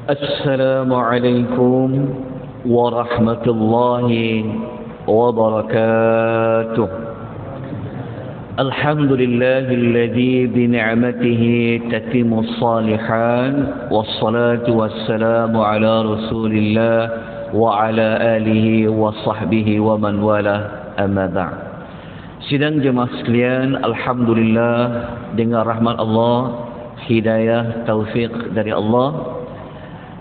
السلام عليكم ورحمة الله وبركاته. الحمد لله الذي بنعمته تتم الصالحات، والصلاة والسلام على رسول الله وعلى آله وصحبه ومن والاه. Amma ba'd. Sidang jemaah sekalian, alhamdulillah dengan rahmat Allah, hidayah, taufik dari Allah,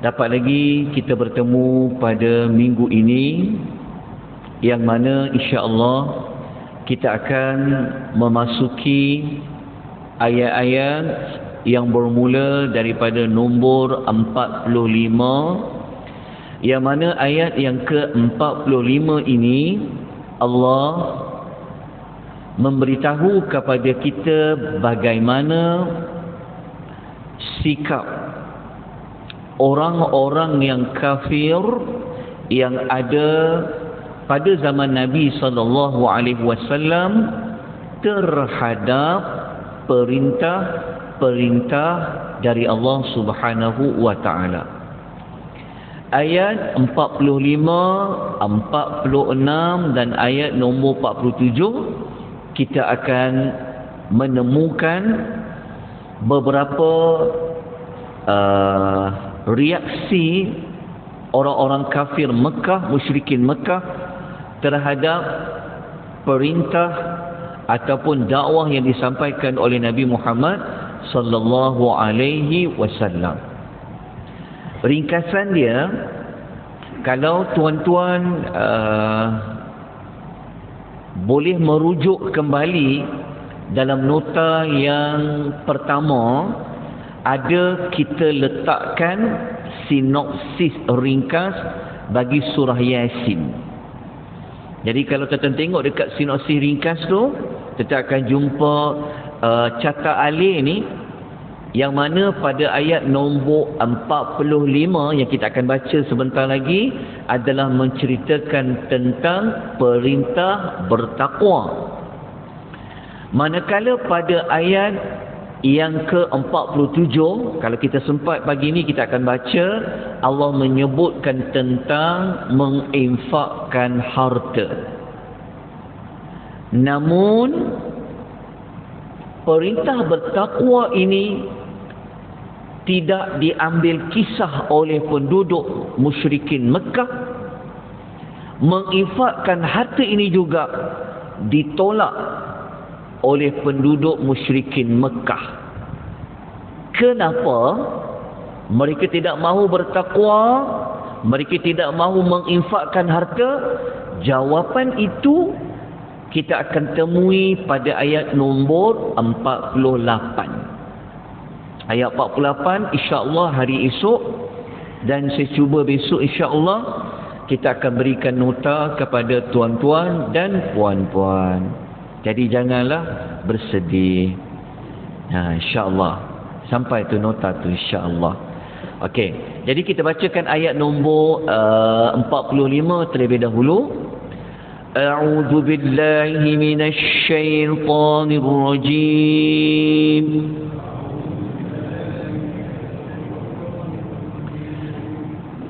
dapat lagi kita bertemu pada minggu ini, yang mana insya-Allah kita akan memasuki ayat-ayat yang bermula daripada nombor 45, yang mana ayat yang ke-45 ini Allah memberitahu kepada kita bagaimana sikap orang-orang yang kafir yang ada pada zaman Nabi sallallahu alaihi wasallam terhadap perintah-perintah dari Allah Subhanahu wa taala. Ayat 45, 46 dan ayat nombor 47 kita akan menemukan beberapa reaksi orang-orang kafir Mekah, musyrikin Mekah terhadap perintah ataupun dakwah yang disampaikan oleh Nabi Muhammad sallallahu alaihi wasallam. Ringkasan dia, kalau tuan-tuan boleh merujuk kembali dalam nota yang pertama, ada kita letakkan sinopsis ringkas bagi surah Yasin. Jadi kalau kita tengok dekat sinopsis ringkas tu, kita akan jumpa cata alih ni, yang mana pada ayat nombor 45 yang kita akan baca sebentar lagi adalah menceritakan tentang perintah bertakwa. Manakala pada ayat yang ke-47, kalau kita sempat pagi ni kita akan baca, Allah menyebutkan tentang menginfakkan harta. Namun perintah bertakwa ini tidak diambil kisah oleh penduduk musyrikin Mekah. Menginfakkan harta ini juga ditolak oleh penduduk musyrikin Mekah. Kenapa? Mereka tidak mahu bertakwa, mereka tidak mahu menginfakkan harta. Jawapan itu kita akan temui pada ayat nombor 48. Ayat 48 insya-Allah hari esok, dan saya cuba besok insya-Allah kita akan berikan nota kepada tuan-tuan dan puan-puan. Jadi janganlah bersedih. Insya-Allah sampai tu nota tu insya-Allah. Okey, jadi kita bacakan ayat nombor 45 terlebih dahulu. A'udzu billahi minasy syaithanir rajim.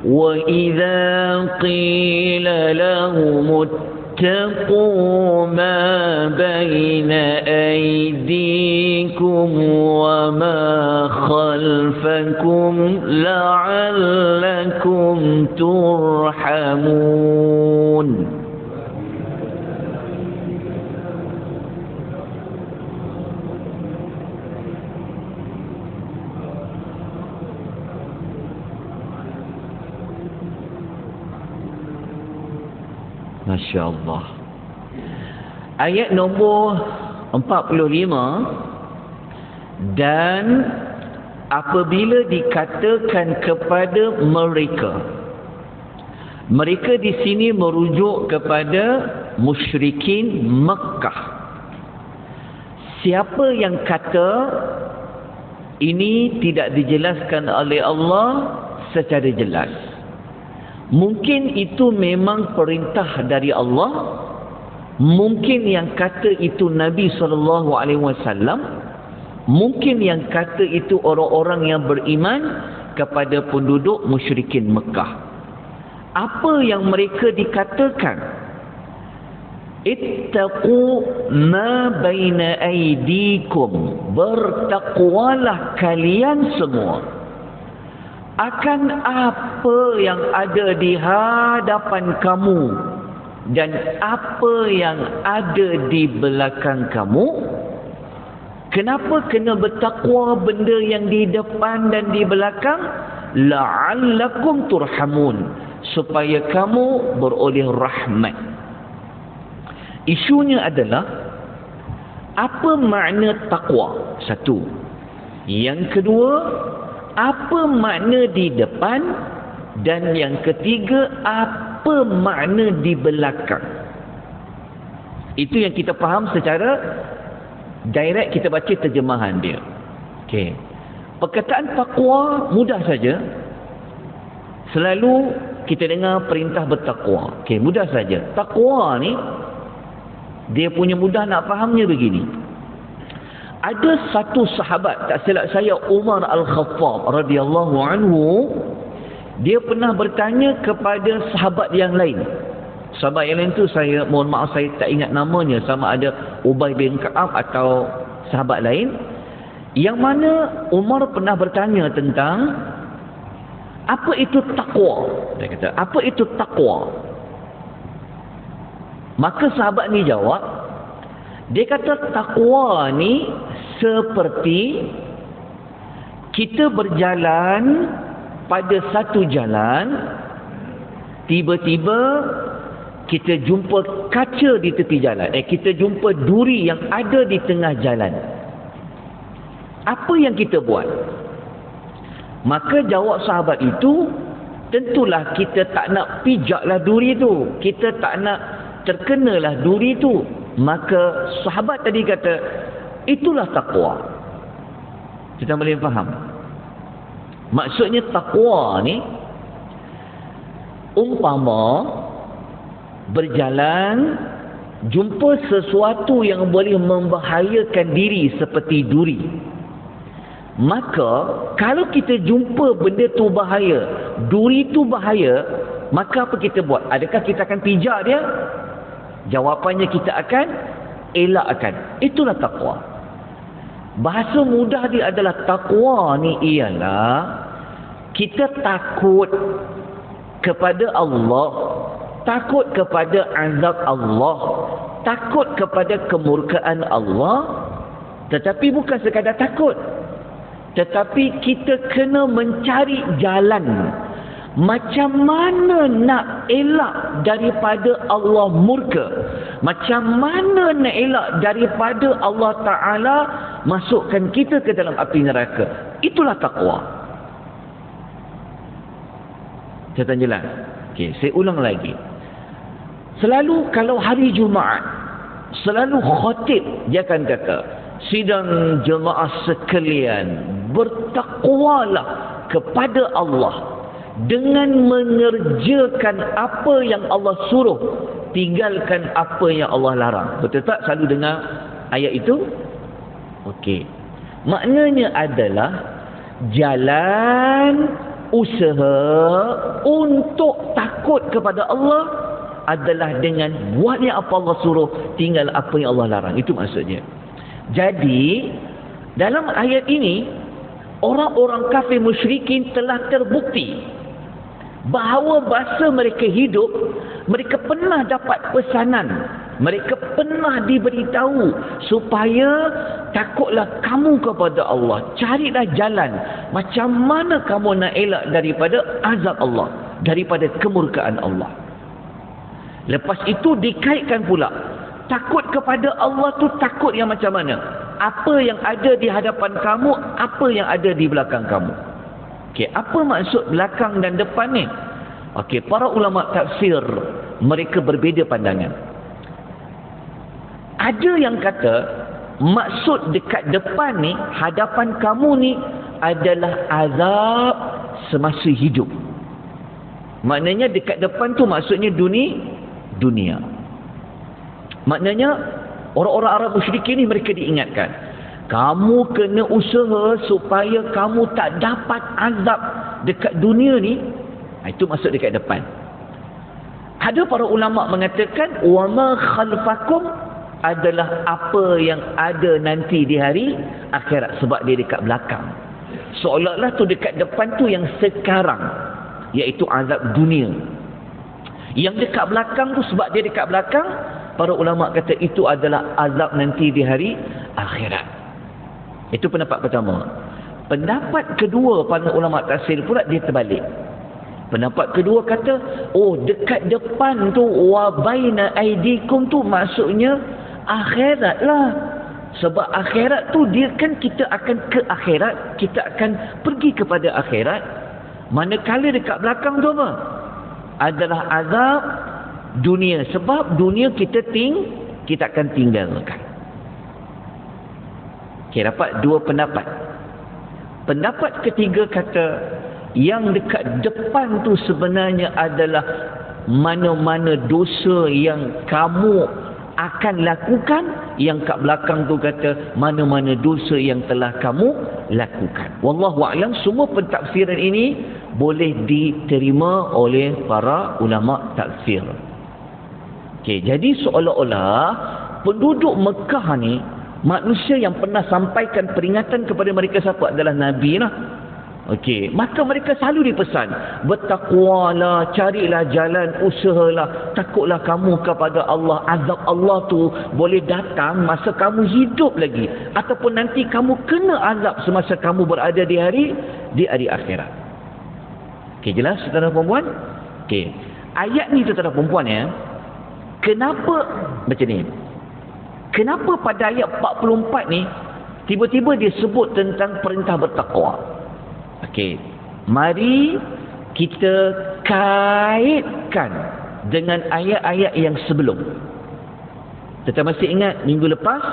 وَإِذَا قِيلَ لَهُمُ اتَّقُوا مَا بَيْنَ أَيْدِيكُمْ وَمَا خَلْفَكُمْ لَعَلَّكُمْ تُرْحَمُونَ. Masya Allah. Ayat nombor 45, dan apabila dikatakan kepada mereka, mereka di sini merujuk kepada musyrikin Mekah. Siapa yang kata, ini tidak dijelaskan oleh Allah secara jelas. Mungkin itu memang perintah dari Allah, mungkin yang kata itu Nabi SAW, mungkin yang kata itu orang-orang yang beriman, kepada penduduk musyrikin Mekah. Apa yang mereka dikatakan? Ittaqu ma baina aydikum, bertakwalah kalian semua akan apa yang ada di hadapan kamu dan apa yang ada di belakang kamu. Kenapa kena bertakwa benda yang di depan dan di belakang? La'allakum turhamun, supaya kamu beroleh rahmat. Isunya adalah apa makna takwa? Satu. Yang kedua, apa makna di depan? Dan yang ketiga, apa makna di belakang? Itu yang kita faham secara direct, kita baca terjemahan dia. Okey. Perkataan takwa mudah saja. Selalu kita dengar perintah bertakwa. Okey, mudah saja. Takwa ni dia punya mudah nak fahamnya begini. Ada satu sahabat, tak silap saya, Umar Al-Khattab radhiyallahu anhu, dia pernah bertanya kepada sahabat yang lain. Sahabat yang lain tu saya mohon maaf saya tak ingat namanya, sama ada Ubay bin Ka'ab atau sahabat lain, yang mana Umar pernah bertanya tentang apa itu takwa. Dia kata, apa itu takwa? Maka sahabat ni jawab, dia kata takwa ni seperti kita berjalan pada satu jalan, tiba-tiba kita jumpa kaca di tepi jalan. Kita jumpa duri yang ada di tengah jalan. Apa yang kita buat? Maka jawab sahabat itu, tentulah kita tak nak pijaklah duri itu. Kita tak nak terkenalah duri itu. Maka sahabat tadi kata, itulah takwa. Kita boleh faham? Maksudnya takwa ni, umpama berjalan, jumpa sesuatu yang boleh membahayakan diri seperti duri. Maka kalau kita jumpa benda tu bahaya, duri tu bahaya, maka apa kita buat? Adakah kita akan pijak dia? Jawapannya kita akan elakkan. Itulah takwa. Bahasa mudah dia adalah takwa ni ialah kita takut kepada Allah, takut kepada azab Allah, takut kepada kemurkaan Allah. Tetapi bukan sekadar takut, tetapi kita kena mencari jalan macam mana nak elak daripada Allah murka, macam mana nak elak daripada Allah Ta'ala masukkan kita ke dalam api neraka. Itulah takwa. Saya jelas? Okey, saya ulang lagi. Selalu kalau hari Jumaat, selalu khatib dia akan kata, sidang jemaah sekalian, bertakwalah kepada Allah dengan mengerjakan apa yang Allah suruh, tinggalkan apa yang Allah larang. Betul tak? Selalu dengar ayat itu? Okey. Maknanya adalah jalan usaha untuk takut kepada Allah adalah dengan buat yang apa Allah suruh, tinggal apa yang Allah larang. Itu maksudnya. Jadi dalam ayat ini, orang-orang kafir musyrikin telah terbukti bahawa masa mereka hidup, mereka pernah dapat pesanan, mereka pernah diberitahu supaya takutlah kamu kepada Allah, carilah jalan macam mana kamu nak elak daripada azab Allah, daripada kemurkaan Allah. Lepas itu dikaitkan pula, takut kepada Allah tu takut yang macam mana? Apa yang ada di hadapan kamu, apa yang ada di belakang kamu. Okey, apa maksud belakang dan depan ni? Okey, para ulama tafsir mereka berbeza pandangan. Ada yang kata maksud dekat depan ni, hadapan kamu ni adalah azab semasa hidup. Maknanya dekat depan tu maksudnya dunia. Maknanya orang-orang Arab musyrikin ni mereka diingatkan, kamu kena usaha supaya kamu tak dapat azab dekat dunia ni, itu masuk dekat depan. Ada para ulama mengatakan wa ma khalfakum adalah apa yang ada nanti di hari akhirat, sebab dia dekat belakang. Seolah-olah tu dekat depan tu yang sekarang, iaitu azab dunia. Yang dekat belakang tu sebab dia dekat belakang, para ulama kata itu adalah azab nanti di hari akhirat. Itu pendapat pertama. Pendapat kedua para ulama tafsir pula dia terbalik. Pendapat kedua kata, oh dekat depan tu wa baina aidikum tu maksudnya akhirat lah. Sebab akhirat tu dia kan kita akan ke akhirat, kita akan pergi kepada akhirat. Manakala dekat belakang tu apa? Adalah azab dunia. Sebab dunia kita akan tinggalkan. Okey, dapat dua pendapat. Pendapat ketiga kata yang dekat depan tu sebenarnya adalah mana-mana dosa yang kamu akan lakukan, yang kat belakang tu kata mana-mana dosa yang telah kamu lakukan. Wallahu a'lam. Semua pentafsiran ini boleh diterima oleh para ulama tafsir. Okey, jadi seolah-olah penduduk Mekah ni, manusia yang pernah sampaikan peringatan kepada mereka siapa adalah Nabi lah. Okey, maka mereka selalu dipesan, bertakwalah, carilah jalan, usahalah, takutlah kamu kepada Allah. Azab Allah tu boleh datang masa kamu hidup lagi, ataupun nanti kamu kena azab semasa kamu berada di hari akhirat. Okey, jelas saudara perempuan? Okey, ayat ni saudara perempuan ya, kenapa macam ni? Kenapa pada ayat 44 ni tiba-tiba dia sebut tentang perintah bertakwa? Okey, mari kita kaitkan dengan ayat-ayat yang sebelum. Kita masih ingat minggu lepas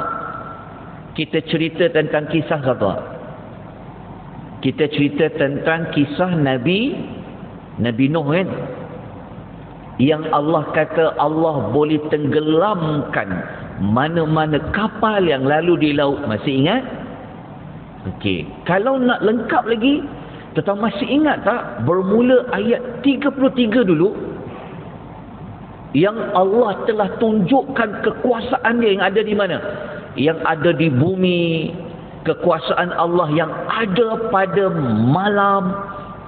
kita cerita tentang kisah apa? Kita cerita tentang kisah Nabi Nuh kan? Yang Allah kata Allah boleh tenggelamkan mana-mana kapal yang lalu di laut. Masih ingat? Okey, kalau nak lengkap lagi, tetapi masih ingat tak bermula ayat 33 dulu, yang Allah telah tunjukkan kekuasaan dia yang ada di mana? Yang ada di bumi, kekuasaan Allah yang ada pada malam,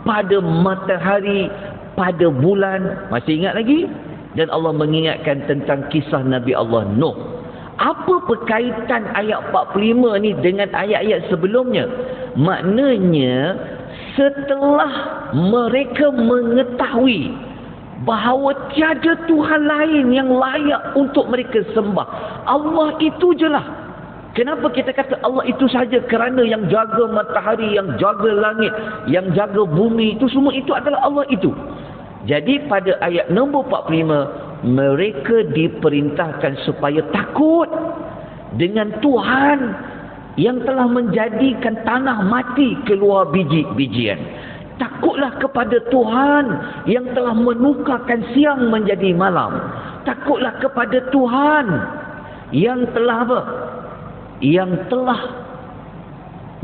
pada matahari, pada bulan. Masih ingat lagi? Dan Allah mengingatkan tentang kisah Nabi Allah Nuh. Apa berkaitan ayat 45 ni dengan ayat-ayat sebelumnya? Maknanya setelah mereka mengetahui bahawa tiada Tuhan lain yang layak untuk mereka sembah, Allah itu je lah. Kenapa kita kata Allah itu saja? Kerana yang jaga matahari, yang jaga langit, yang jaga bumi, itu semua itu adalah Allah itu. Jadi pada ayat nombor 45, mereka diperintahkan supaya takut dengan Tuhan yang telah menjadikan tanah mati keluar biji-bijian. Takutlah kepada Tuhan yang telah menukarkan siang menjadi malam. Takutlah kepada Tuhan yang telah apa? Yang telah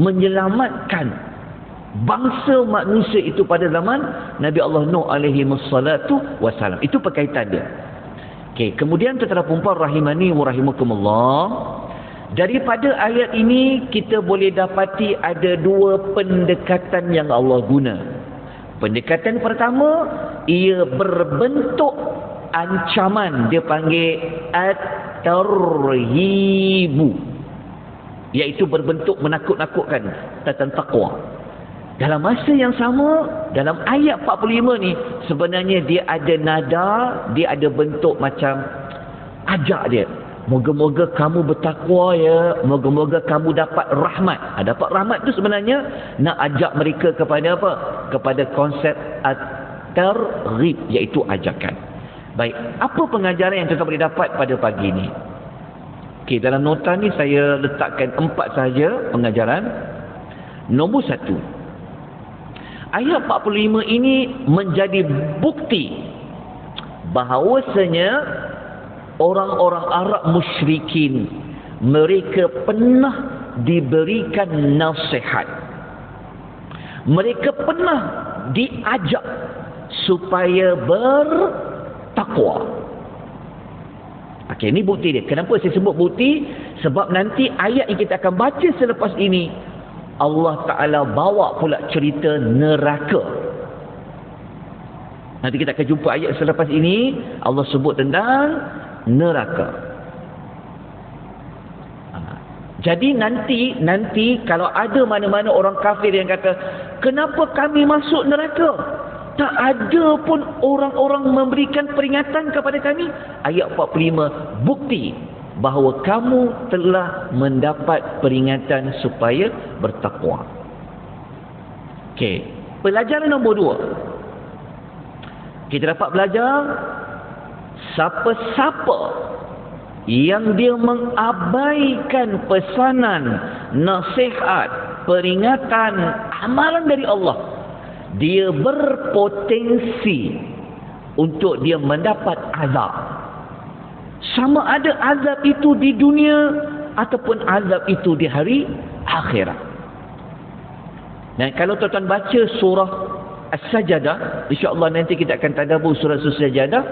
menyelamatkan bangsa manusia itu pada zaman Nabi Allah Nuh alaihi wassalatu wassalam. Itu perkaitan dia. Okey, kemudian tuan-tuan puan rahimani wa rahimakumullah, daripada ayat ini kita boleh dapati ada dua pendekatan yang Allah guna. Pendekatan pertama, ia berbentuk ancaman, dia panggil at-tarhibu, iaitu berbentuk menakut-nakutkan tentang takwa. Dalam masa yang sama, dalam ayat 45 ni, sebenarnya dia ada nada, dia ada bentuk macam ajak dia. Moga-moga kamu bertakwa ya, moga-moga kamu dapat rahmat. Dapat rahmat tu sebenarnya nak ajak mereka kepada apa? Kepada konsep at-targhib, iaitu ajakan. Baik, apa pengajaran yang kita boleh dapat pada pagi ni? Okey, dalam nota ni saya letakkan 4 sahaja pengajaran. Nombor 1, ayat 45 ini menjadi bukti bahawasanya orang-orang Arab musyrikin, mereka pernah diberikan nasihat. Mereka pernah diajak supaya bertakwa. Okey, ini bukti dia. Kenapa saya sebut bukti? Sebab nanti ayat yang kita akan baca selepas ini, Allah Ta'ala bawa pula cerita neraka. Nanti kita akan jumpa ayat selepas ini, Allah sebut tentang neraka. Jadi nanti kalau ada mana-mana orang kafir yang kata, kenapa kami masuk neraka? Tak ada pun orang-orang memberikan peringatan kepada kami. Ayat 45 bukti bahawa kamu telah mendapat peringatan supaya bertakwa. Okey, pelajaran nombor 2. Kita dapat belajar siapa-siapa yang dia mengabaikan pesanan, nasihat, peringatan, amalan dari Allah, dia berpotensi untuk dia mendapat azab. Sama ada azab itu di dunia ataupun azab itu di hari akhirat. Dan kalau tuan-tuan baca surah As-Sajdah, insya-Allah nanti kita akan tadabbur surah As-Sajdah,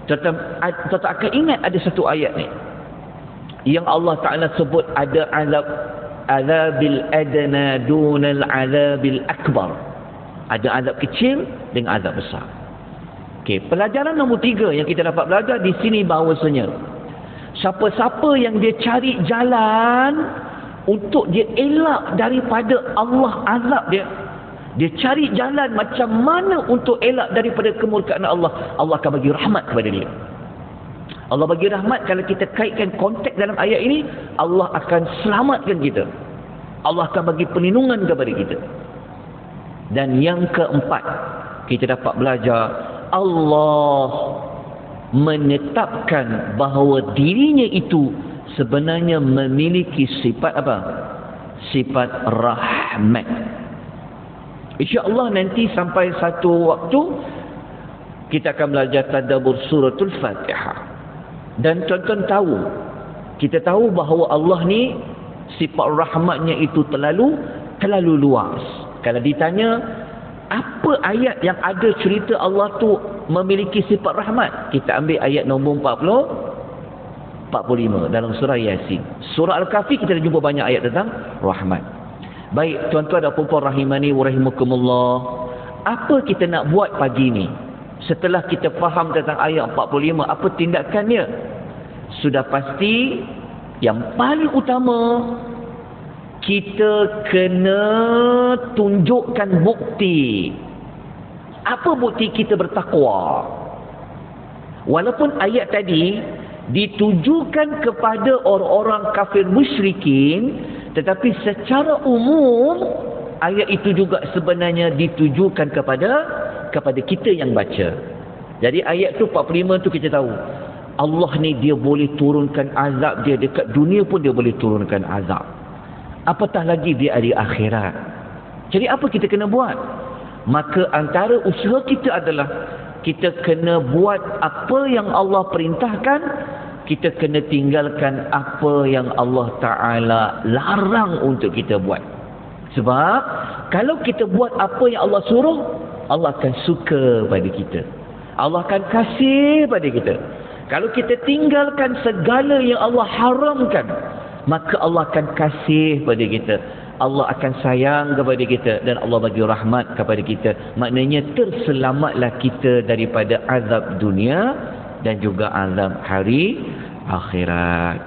tuan-tuan akan ingat ada satu ayat ni yang Allah Ta'ala sebut ada azabil adna dunal azabil akbar. Ada azab kecil dengan azab besar. Okey, pelajaran nombor 3 yang kita dapat belajar di sini bahawasanya siapa-siapa yang dia cari jalan untuk dia elak daripada Allah azab dia cari jalan macam mana untuk elak daripada kemurkaan Allah, Allah akan bagi rahmat kepada dia. Allah bagi rahmat kalau kita kaitkan konteks dalam ayat ini, Allah akan selamatkan kita. Allah akan bagi perlindungan kepada kita. Dan yang keempat, kita dapat belajar Allah menetapkan bahawa dirinya itu sebenarnya memiliki sifat apa? Sifat rahmat. InsyaAllah nanti sampai satu waktu kita akan belajar tadabbur suratul Fatihah. Dan tuan-tuan tahu, kita tahu bahawa Allah ni sifat rahmatnya itu terlalu luas. Kalau ditanya apa ayat yang ada cerita Allah tu memiliki sifat rahmat, kita ambil ayat nombor 45 dalam surah Yasin. Surah Al-Kahfi kita dah jumpa banyak ayat tentang rahmat. Baik tuan-tuan dan puan-puan rahimani wa rahimakumullah, apa kita nak buat pagi ni? Setelah kita faham tentang ayat 45, apa tindakannya? Sudah pasti yang paling utama, kita kena tunjukkan bukti. Apa bukti kita bertakwa? Walaupun ayat tadi ditujukan kepada orang-orang kafir musyrikin, tetapi secara umum ayat itu juga sebenarnya ditujukan kepada kita yang baca. Jadi ayat tu 45 tu kita tahu Allah ni dia boleh turunkan azab dia dekat dunia pun dia boleh turunkan azab. Apatah lagi di hari akhirat. Jadi apa kita kena buat? Maka antara usaha kita adalah kita kena buat apa yang Allah perintahkan, kita kena tinggalkan apa yang Allah Ta'ala larang untuk kita buat. Sebab kalau kita buat apa yang Allah suruh, Allah akan suka pada kita, Allah akan kasih pada kita. Kalau kita tinggalkan segala yang Allah haramkan, maka Allah akan kasih pada kita, Allah akan sayang kepada kita, dan Allah bagi rahmat kepada kita. Maknanya terselamatlah kita daripada azab dunia dan juga azab hari akhirat.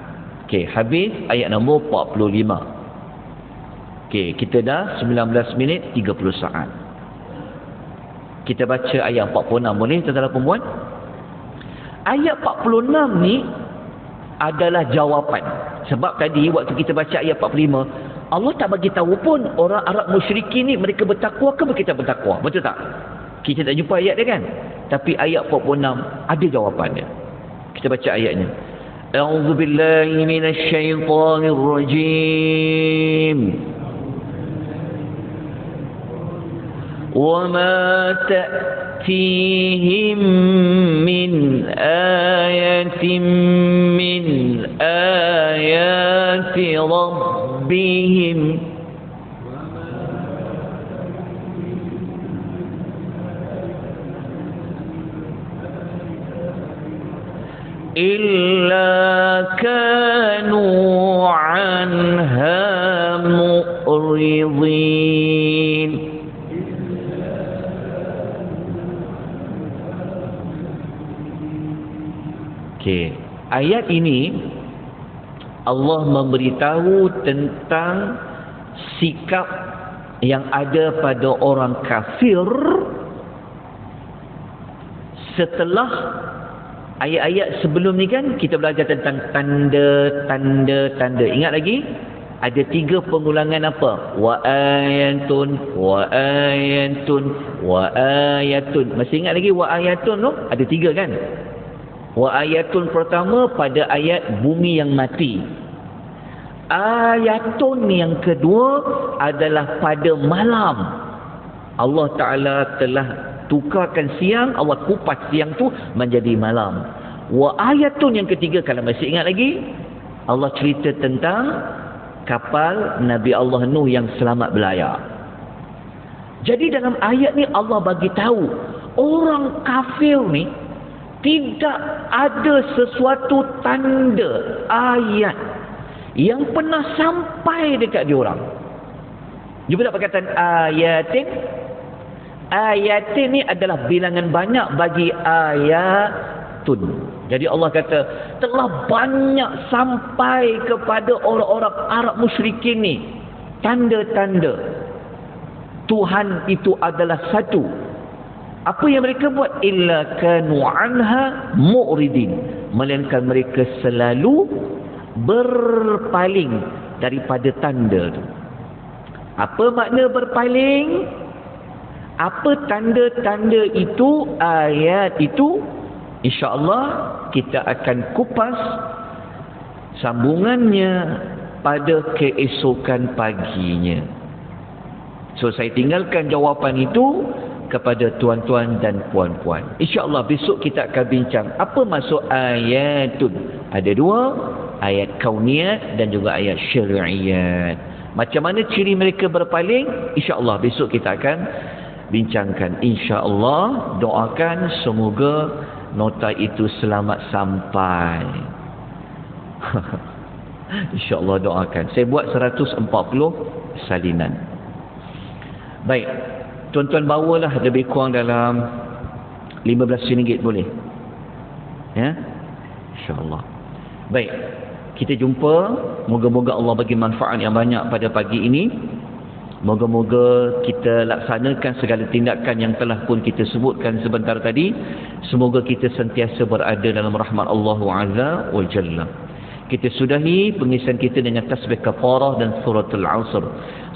Okey, habis ayat nombor 45. Okey, kita dah 19 minit 30 saat. Kita baca ayat 46 boleh tuan-tuan dan puan? Ayat 46 ni adalah jawapan. Sebab tadi waktu kita baca ayat 45, Allah tak bagi tahu pun orang Arab musyrikin ni mereka bertakwa ke kita bertakwa. Betul tak? Kita tak jumpa ayat dia kan? Tapi ayat 46 ada jawapannya. Kita baca ayatnya. A'udzu billahi minasy syaithanir rajim. Wa ma ta'tihim min ayatin min ayati rabbihim إلا كانوا عنها معرضين. Okey, ayat ini Allah memberitahu tentang sikap yang ada pada orang kafir setelah ayat-ayat sebelum ni. Kan kita belajar tentang tanda. Ingat lagi? Ada 3 pengulangan apa? Wa ayatun, wa ayatun, wa ayatun. Masih ingat lagi wa ayatun tu? Ada 3 kan? Wa ayatun pertama pada ayat bumi yang mati. Ayatun yang kedua adalah pada malam. Allah Ta'ala telah tukarkan siang, Allah kupas siang tu menjadi malam. Wa ayatun yang ketiga, kalau masih ingat lagi, Allah cerita tentang kapal Nabi Allah Nuh yang selamat berlayar. Jadi dalam ayat ni Allah bagi tahu orang kafir ni tidak ada sesuatu tanda ayat yang pernah sampai dekat diorang. Jumpa tak perkataan ayatin? Ayatin ni adalah bilangan banyak bagi ayatun. Jadi Allah kata telah banyak sampai kepada orang-orang Arab musyrikin ni tanda-tanda Tuhan itu adalah satu. Apa yang mereka buat? Illa kanu anha mu'ridin, melainkan mereka selalu berpaling daripada tanda tu. Apa makna berpaling? Apa tanda-tanda itu, ayat itu? InsyaAllah kita akan kupas sambungannya pada keesokan paginya. So saya tinggalkan jawapan itu kepada tuan-tuan dan puan-puan. InsyaAllah besok kita akan bincang apa maksud ayatun. Ada 2, ayat kauniyat dan juga ayat syari'iyat. Macam mana ciri mereka berpaling? InsyaAllah besok kita akan bincangkan. InsyaAllah doakan semoga nota itu selamat sampai. InsyaAllah doakan. Saya buat 140 salinan. Baik, tuan-tuan bawalah lebih kurang dalam RM15 boleh? Ya? InsyaAllah. Baik, kita jumpa. Moga-moga Allah bagi manfaat yang banyak pada pagi ini. Moga-moga kita laksanakan segala tindakan yang telah pun kita sebutkan sebentar tadi. Semoga kita sentiasa berada dalam rahmat Allah Azza wa Jalla. Kita sudahi pengisian kita dengan tasbih kafarah dan suratul Asr.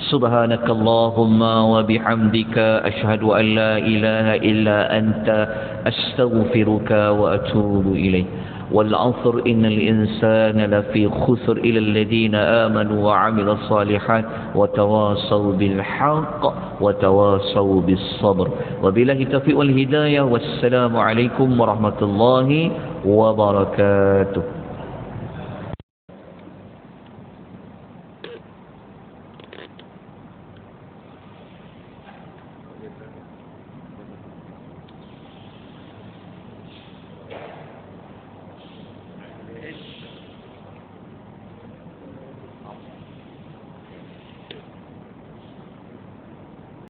Subhanakallahumma wa bihamdika asyhadu an la ilaha illa anta astaghfiruka wa atubu ilaik. والعصر إن الإنسان لفي خسر إلى الذين آمنوا وعملوا الصالحات وتواصوا بالحق وتواصوا بالصبر وبالله التوفيق والهداية والسلام عليكم ورحمة الله وبركاته.